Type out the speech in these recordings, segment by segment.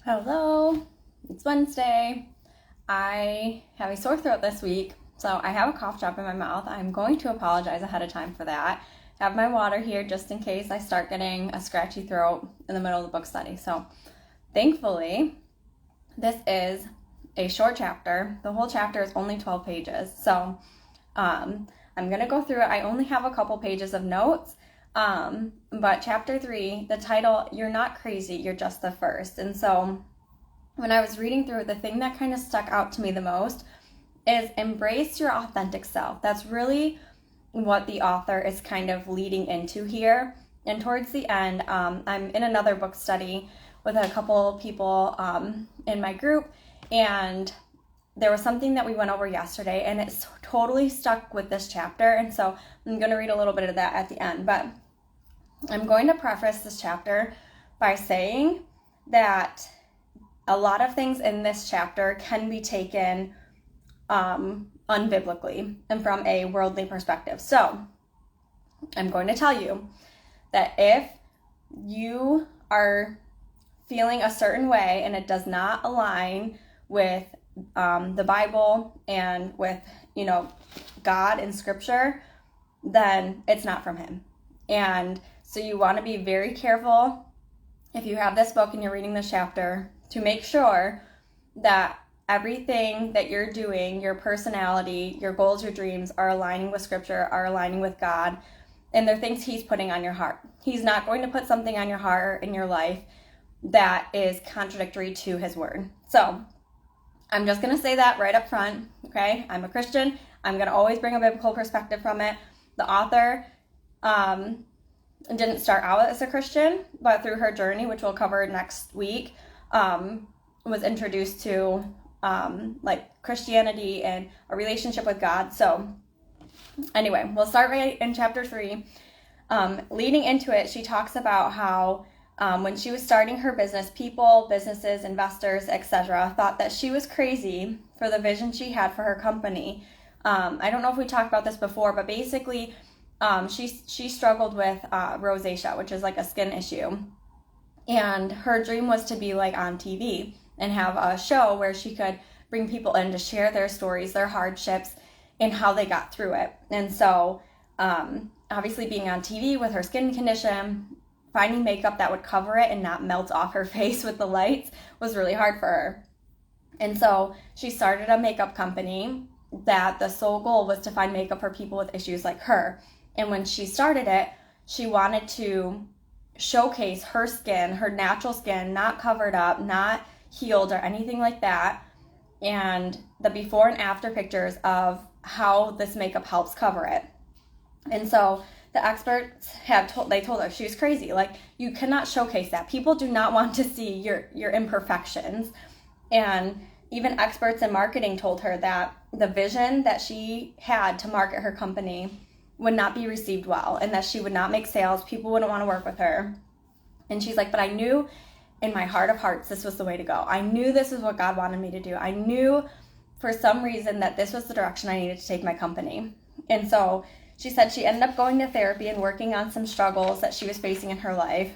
Hello, it's Wednesday. I have a sore throat this week, so I have a cough drop in my mouth. I'm going to apologize ahead of time for that. I have my water here just in case I start getting a scratchy throat in the middle of the book study. So thankfully, this is a short chapter. The whole chapter is only 12 pages. So I'm going to go through it. I only have a couple pages of notes. But chapter 3, the title, You're Not Crazy, You're Just the First. And so when I was reading through it, the thing that kind of stuck out to me the most is embrace your authentic self. That's really what the author is kind of leading into here. And towards the end, I'm in another book study with a couple people in my group, and there was something that we went over yesterday, and it's totally stuck with this chapter. And so I'm going to read a little bit of that at the end. But I'm going to preface this chapter by saying that a lot of things in this chapter can be taken unbiblically and from a worldly perspective. So I'm going to tell you that if you are feeling a certain way and it does not align with the Bible and with, God and Scripture, then it's not from Him. And so you want to be very careful if you have this book and you're reading this chapter to make sure that everything that you're doing, your personality, your goals, your dreams are aligning with Scripture, are aligning with God, and they're things He's putting on your heart. He's not going to put something on your heart in your life that is contradictory to His Word. So I'm just going to say that right up front, okay? I'm a Christian. I'm going to always bring a biblical perspective from it. The author didn't start out as a Christian, but through her journey, which we'll cover next week, was introduced to Christianity and a relationship with God. So anyway, we'll start right in chapter 3. Leading into it, she talks about how when she was starting her business, people, businesses, investors, etc., thought that she was crazy for the vision she had for her company. I don't know if we talked about this before, but basically she struggled with rosacea, which is like a skin issue. And her dream was to be like on TV and have a show where she could bring people in to share their stories, their hardships, and how they got through it. And so obviously being on TV with her skin condition, finding makeup that would cover it and not melt off her face with the lights was really hard for her. And so she started a makeup company that the sole goal was to find makeup for people with issues like her. And when she started it, she wanted to showcase her skin, her natural skin, not covered up, not healed or anything like that, and the before and after pictures of how this makeup helps cover it. And so the experts told her she was crazy. Like, you cannot showcase that. People do not want to see your imperfections. And even experts in marketing told her that the vision that she had to market her company would not be received well, and that she would not make sales. People wouldn't want to work with her. And she's like, but I knew in my heart of hearts this was the way to go. I knew this is what God wanted me to do. I knew for some reason that this was the direction I needed to take my company. And so she said she ended up going to therapy and working on some struggles that she was facing in her life.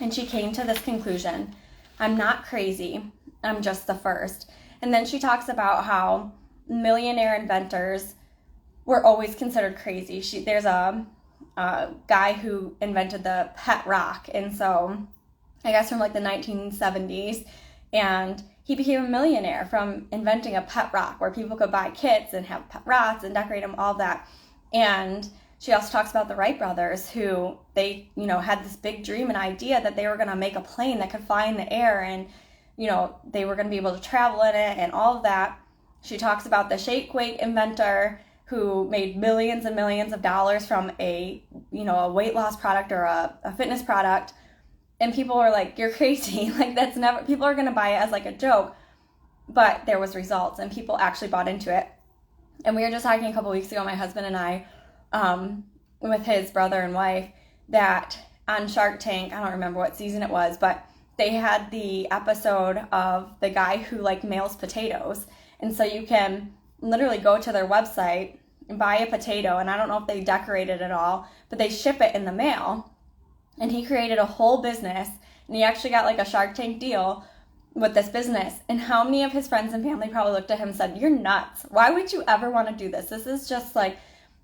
And she came to this conclusion: I'm not crazy, I'm just the first. And then she talks about how millionaire inventors were always considered crazy. There's a guy who invented the pet rock, and so I guess from like the 1970s, and he became a millionaire from inventing a pet rock where people could buy kits and have pet rocks and decorate them, all that. And she also talks about the Wright brothers, who they, had this big dream and idea that they were going to make a plane that could fly in the air, and, they were going to be able to travel in it and all of that. She talks about the shake weight inventor who made millions and millions of dollars from a weight loss product or a fitness product. And people were like, you're crazy. Like, that's never, people are going to buy it as like a joke. But there was results, and people actually bought into it. And we were just talking a couple weeks ago, my husband and I, with his brother and wife, that on Shark Tank, I don't remember what season it was, but they had the episode of the guy who mails potatoes. And so you can literally go to their website and buy a potato, and I don't know if they decorate it at all, but they ship it in the mail. And he created a whole business, and he actually got a Shark Tank deal with this business. And how many of his friends and family probably looked at him and said, "You're nuts. Why would you ever want to do this? This is just like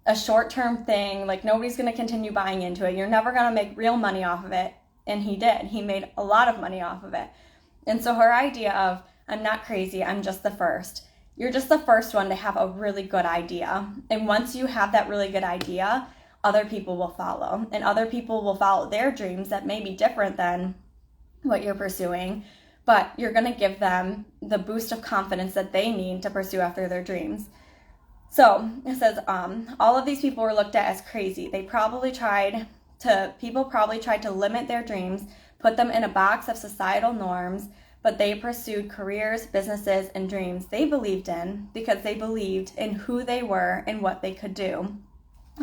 a short-term thing. Like, nobody's going to continue buying into it. You're never going to make real money off of it." And he did. He made a lot of money off of it. And so her idea of, "I'm not crazy, I'm just the first." You're just the first one to have a really good idea. And once you have that really good idea, other people will follow. And other people will follow their dreams that may be different than what you're pursuing. But you're going to give them the boost of confidence that they need to pursue after their dreams. So it says, all of these people were looked at as crazy. People probably tried to limit their dreams, put them in a box of societal norms, but they pursued careers, businesses, and dreams they believed in because they believed in who they were and what they could do.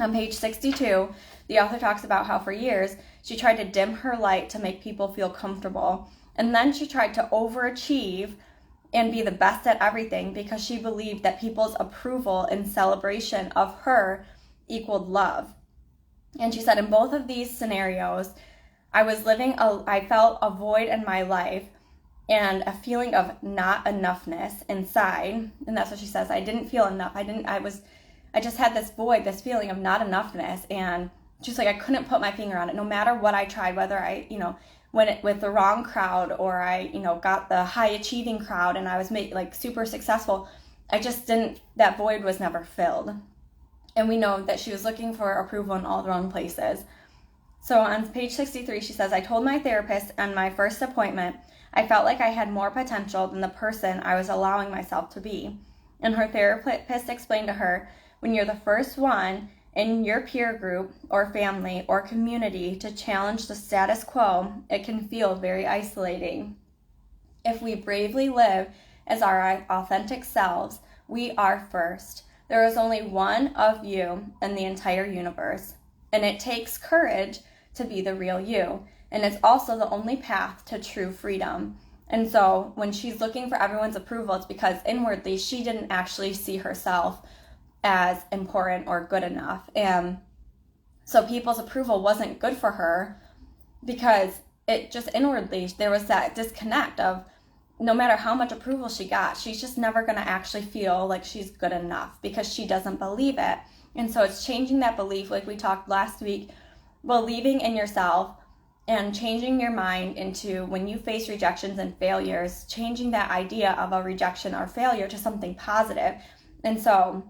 On page 62, the author talks about how for years she tried to dim her light to make people feel comfortable. And then she tried to overachieve and be the best at everything because she believed that people's approval and celebration of her equaled love. And she said, in both of these scenarios, I felt a void in my life and a feeling of not enoughness inside. And that's what she says. I didn't feel enough. I just had this void, this feeling of not enoughness. And she's like, I couldn't put my finger on it. No matter what I tried, whether I, went with the wrong crowd or I, got the high achieving crowd and I was super successful, that void was never filled. And we know that she was looking for approval in all the wrong places. So on page 63, she says, I told my therapist on my first appointment, I felt like I had more potential than the person I was allowing myself to be. And her therapist explained to her, when you're the first one in your peer group or family or community to challenge the status quo, it can feel very isolating. If we bravely live as our authentic selves, we are first. There is only one of you in the entire universe, and it takes courage to be the real you. And it's also the only path to true freedom. And so when she's looking for everyone's approval, it's because inwardly she didn't actually see herself as important or good enough. And so people's approval wasn't good for her because it just inwardly, there was that disconnect of no matter how much approval she got, she's just never going to actually feel like she's good enough because she doesn't believe it. And so it's changing that belief, like we talked last week, believing in yourself and changing your mind into, when you face rejections and failures, changing that idea of a rejection or failure to something positive. And so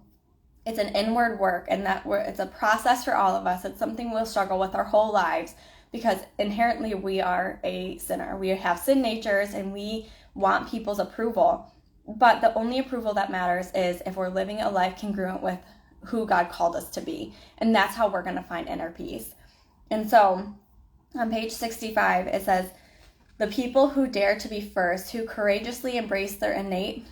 it's an inward work, and it's a process for all of us. It's something we'll struggle with our whole lives because inherently we are a sinner. We have sin natures and we want people's approval. But the only approval that matters is if we're living a life congruent with who God called us to be. And that's how we're going to find inner peace. And so on page 65, it says, the people who dare to be first, who courageously embrace their innate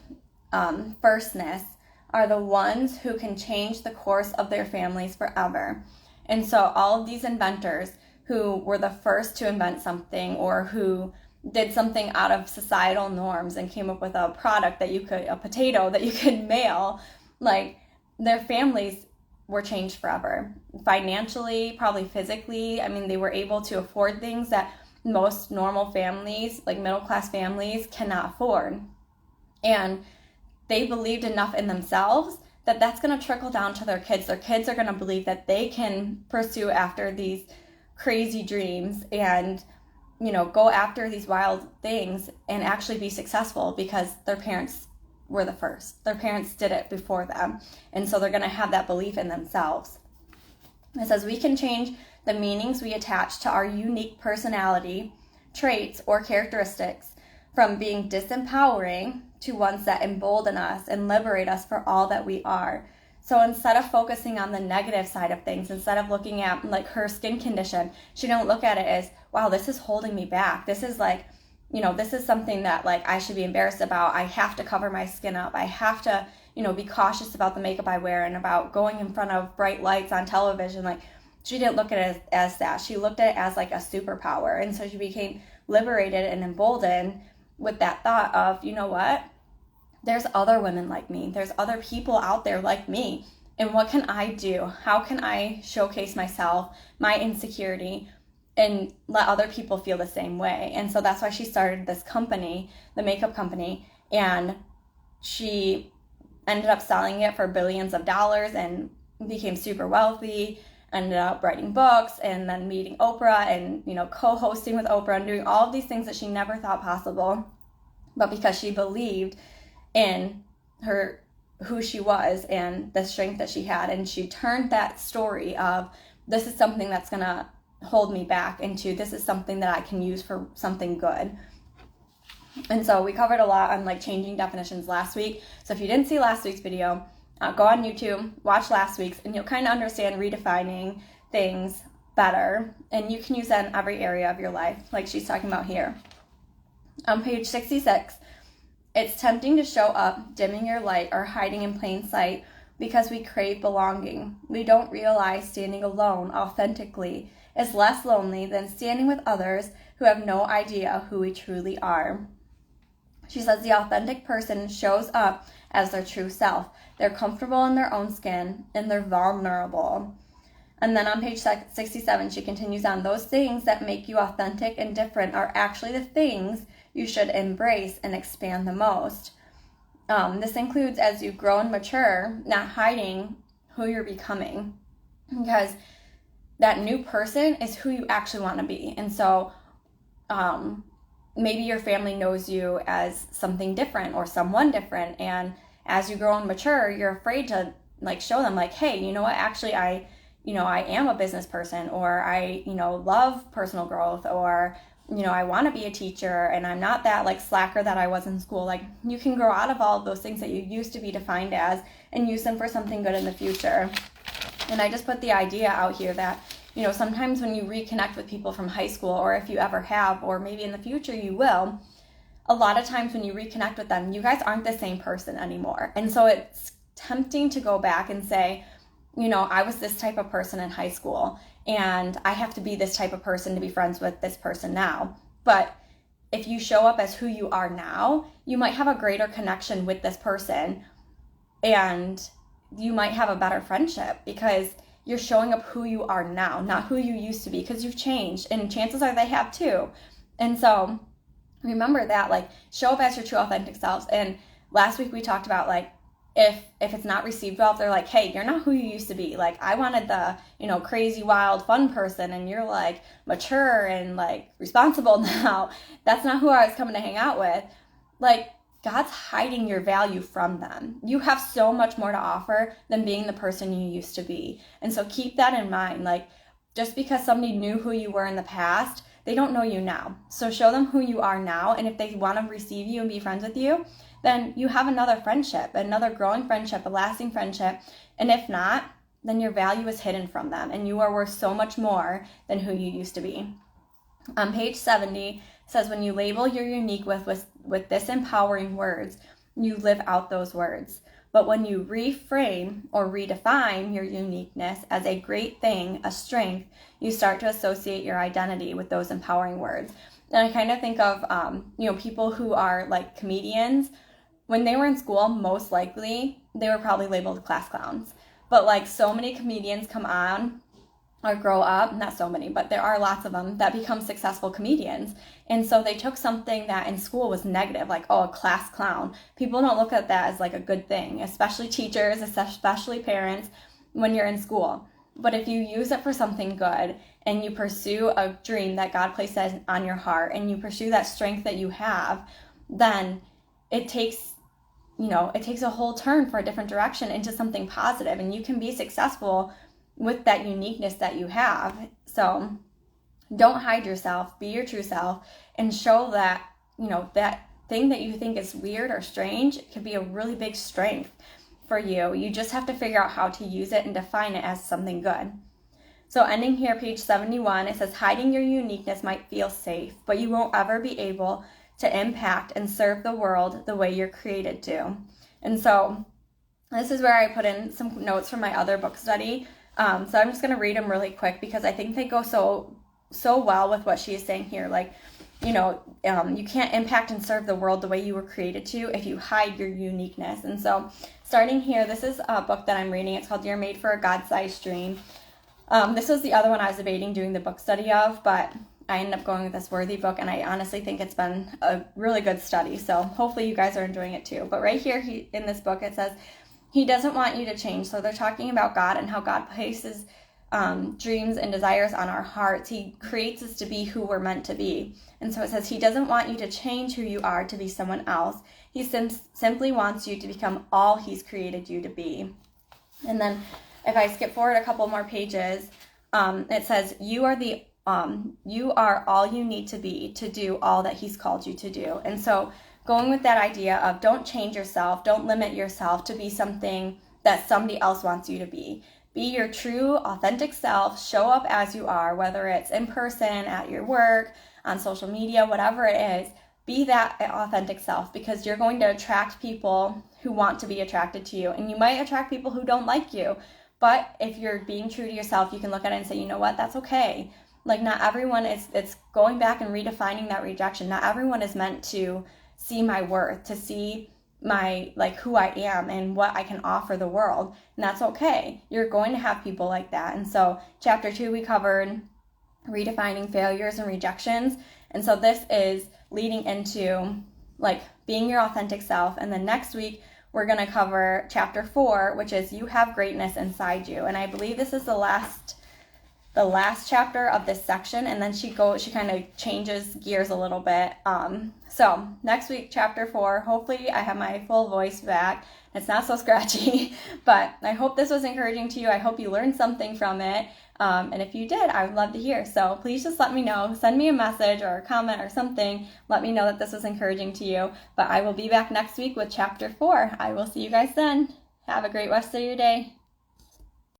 firstness, are the ones who can change the course of their families forever. And so all of these inventors who were the first to invent something or who did something out of societal norms and came up with a product a potato that you could mail, their families were changed forever. Financially, probably physically. I mean, they were able to afford things that most normal families, like middle-class families, cannot afford. And they believed enough in themselves that that's going to trickle down to their kids. Their kids are going to believe that they can pursue after these crazy dreams and, go after these wild things and actually be successful because their parents were the first. Their parents did it before them. And so they're going to have that belief in themselves. It says we can change the meanings we attach to our unique personality, traits, or characteristics from being disempowering to ones that embolden us and liberate us for all that we are. So instead of focusing on the negative side of things, instead of looking at her skin condition, she don't look at it as, wow, this is holding me back. This is this is something that I should be embarrassed about. I have to cover my skin up. I have to, be cautious about the makeup I wear and about going in front of bright lights on television. She didn't look at it as that. She looked at it as a superpower. And so she became liberated and emboldened with that thought of, you know what? There's other women like me. There's other people out there like me. And what can I do? How can I showcase myself, my insecurity, and let other people feel the same way. And so that's why she started this company, the makeup company, and she ended up selling it for billions of dollars and became super wealthy, ended up writing books and then meeting Oprah and, co-hosting with Oprah and doing all of these things that she never thought possible. But because she believed in who she was and the strength that she had, and she turned that story of this is something that's going to hold me back into this is something that I can use for something good. And so we covered a lot on like changing definitions last week. So if you didn't see last week's video, go on YouTube, watch last week's, and you'll kind of understand redefining things better. And you can use that in every area of your life, like she's talking about here. On page 66, it's tempting to show up, dimming your light, or hiding in plain sight because we crave belonging. We don't realize standing alone authentically is less lonely than standing with others who have no idea who we truly are. She says the authentic person shows up as their true self. They're comfortable in their own skin and they're vulnerable. And then on page 67, she continues on, those things that make you authentic and different are actually the things you should embrace and expand the most. This includes as you grow and mature, not hiding who you're becoming, because that new person is who you actually want to be. And so maybe your family knows you as something different or someone different, and as you grow and mature, you're afraid to like show them like, hey, you know what, actually I am a business person, or I love personal growth, or I want to be a teacher and I'm not that like slacker that I was in school. Like you can grow out of all of those things that you used to be defined as and use them for something good in the future. And I just put the idea out here that sometimes when you reconnect with people from high school, or if you ever have, or maybe in the future you will, a lot of times when you reconnect with them, you guys aren't the same person anymore. And so it's tempting to go back and say, I was this type of person in high school and I have to be this type of person to be friends with this person now. But if you show up as who you are now, you might have a greater connection with this person and you might have a better friendship because you're showing up who you are now, not who you used to be, because you've changed, and chances are they have too. And so remember that, like, show up as your true authentic selves. And last week we talked about like if it's not received well, if they're like, hey, you're not who you used to be, like I wanted the crazy wild fun person and you're like mature and like responsible now, that's not who I was coming to hang out with. Like, God's hiding your value from them. You have so much more to offer than being the person you used to be. And so keep that in mind. Like, just because somebody knew who you were in the past, they don't know you now. So show them who you are now. And if they want to receive you and be friends with you, then you have another friendship, another growing friendship, a lasting friendship. And if not, then your value is hidden from them and you are worth so much more than who you used to be. On page 70, says when you label your unique with this empowering words, you live out those words. But when you reframe or redefine your uniqueness as a great thing, a strength, you start to associate your identity with those empowering words. And I kind of think of, people who are like comedians. When they were in school, most likely they were probably labeled class clowns. But like so many comedians come on or grow up, not so many, but there are lots of them that become successful comedians. And so they took something that in school was negative, like, oh, a class clown. People don't look at that as like a good thing, especially teachers, especially parents when you're in school. But if you use it for something good and you pursue a dream that God places on your heart and you pursue that strength that you have, then it takes a whole turn for a different direction into something positive, and you can be successful with that uniqueness that you have. So don't hide yourself, be your true self, and show that, that thing that you think is weird or strange could be a really big strength for you. You just have to figure out how to use it and define it as something good. So ending here, page 71, it says, hiding your uniqueness might feel safe, but you won't ever be able to impact and serve the world the way you're created to. And so this is where I put in some notes from my other book study. So I'm just going to read them really quick because I think they go so well with what she is saying here. Like, you can't impact and serve the world the way you were created to if you hide your uniqueness. And so starting here, this is a book that I'm reading. It's called You're Made for a God-Sized Dream. This was the other one I was debating doing the book study of, but I ended up going with this Worthy book, and I honestly think it's been a really good study. So hopefully you guys are enjoying it too. But right here in this book, it says, he doesn't want you to change. So they're talking about God and how God places dreams and desires on our hearts. He creates us to be who we're meant to be. And so it says he doesn't want you to change who you are to be someone else. He simply wants you to become all he's created you to be. And then if I skip forward a couple more pages, it says you are all you need to be to do all that he's called you to do. And so going with that idea of don't change yourself, don't limit yourself to be something that somebody else wants you to be. Be your true, authentic self. Show up as you are, whether it's in person, at your work, on social media, whatever it is. Be that authentic self, because you're going to attract people who want to be attracted to you. And you might attract people who don't like you. But if you're being true to yourself, you can look at it and say, you know what, that's okay. Like, not everyone it's going back and redefining that rejection. Not everyone is meant to see my worth, to see my, like, who I am and what I can offer the world. And that's okay. You're going to have people like that. And so chapter 2, we covered redefining failures and rejections. And so this is leading into, like, being your authentic self. And then next week, we're going to cover chapter 4, which is you have greatness inside you. And I believe this is the last chapter of this section, and then she kind of changes gears a little bit. So next week, chapter 4, hopefully I have my full voice back. It's not so scratchy, but I hope this was encouraging to you. I hope you learned something from it. And if you did, I would love to hear. So please just let me know. Send me a message or a comment or something. Let me know that this was encouraging to you. But I will be back next week with chapter 4. I will see you guys then. Have a great rest of your day.